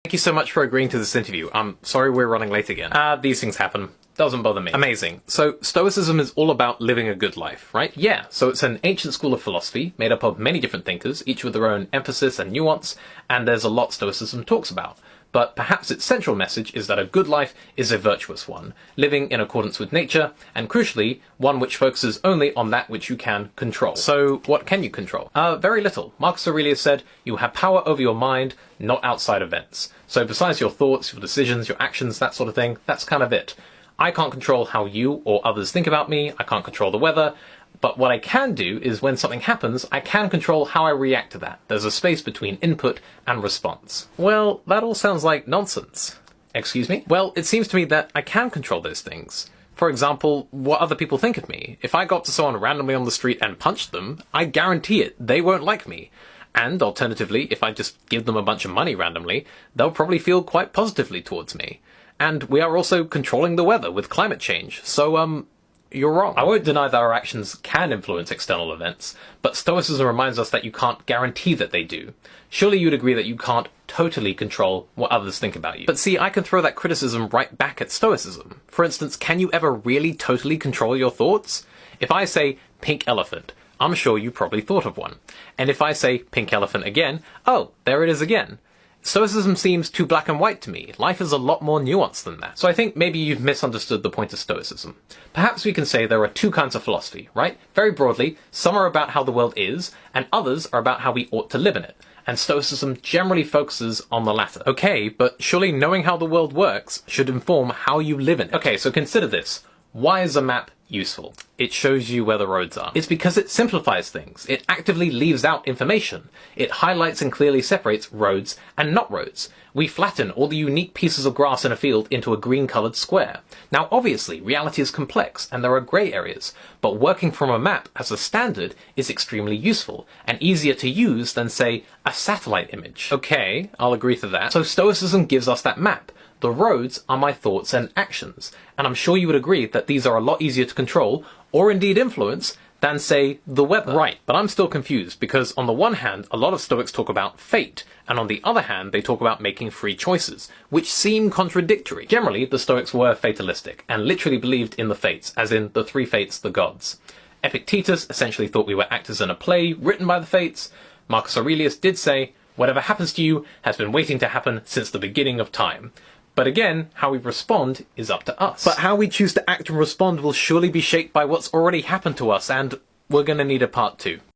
Thank you so much for agreeing to this interview. I'm sorry we're running late again. These things happen. Doesn't bother me. Amazing. So, Stoicism is all about living a good life, right? Yeah, so it's an ancient school of philosophy made up of many different thinkers, each with their own emphasis and nuance, and there's a lot Stoicism talks about. But perhaps its central message is that a good life is a virtuous one, living in accordance with nature, and crucially, one which focuses only on that which you can control. So, what can you control? Very little. Marcus Aurelius said, you have power over your mind, not outside events. So besides your thoughts, your decisions, your actions, that sort of thing, that's kind of it. I can't control how you or others think about me, I can't control the weather, but what I can do is when something happens, I can control how I react to that. There's a space between input and response. Well, that all sounds like nonsense. Excuse me? Well, it seems to me that I can control those things. For example, what other people think of me. If I got to someone randomly on the street and punched them, I guarantee it, they won't like me. And alternatively, if I just give them a bunch of money randomly, they'll probably feel quite positively towards me. And we are also controlling the weather with climate change, so you're wrong. I won't deny that our actions can influence external events, but Stoicism reminds us that you can't guarantee that they do. Surely you'd agree that you can't totally control what others think about you. But see, I can throw that criticism right back at Stoicism. For instance, can you ever really totally control your thoughts? If I say pink elephant, I'm sure you probably thought of one. And if I say pink elephant again, oh, there it is again. Stoicism seems too black and white to me. Life is a lot more nuanced than that. So I think maybe you've misunderstood the point of Stoicism. Perhaps we can say there are two kinds of philosophy, right? Very broadly, some are about how the world is, and others are about how we ought to live in it. And Stoicism generally focuses on the latter. Okay, but surely knowing how the world works should inform how you live in it. Okay, so consider this. Why is a map useful? It shows you where the roads are. It's because it simplifies things. It actively leaves out information. It highlights and clearly separates roads and not roads. We flatten all the unique pieces of grass in a field into a green-coloured square. Now obviously, reality is complex and there are grey areas, but working from a map as a standard is extremely useful and easier to use than, say, a satellite image. Okay, I'll agree to that. So Stoicism gives us that map. The roads are my thoughts and actions, and I'm sure you would agree that these are a lot easier to control, or indeed influence, than, say, the weather. Right, but I'm still confused, because on the one hand, a lot of Stoics talk about fate, and on the other hand, they talk about making free choices, which seem contradictory. Generally, the Stoics were fatalistic, and literally believed in the fates, as in the three fates, the gods. Epictetus essentially thought we were actors in a play written by the fates. Marcus Aurelius did say, whatever happens to you has been waiting to happen since the beginning of time. But again, how we respond is up to us. But how we choose to act and respond will surely be shaped by what's already happened to us, and we're gonna need a part 2.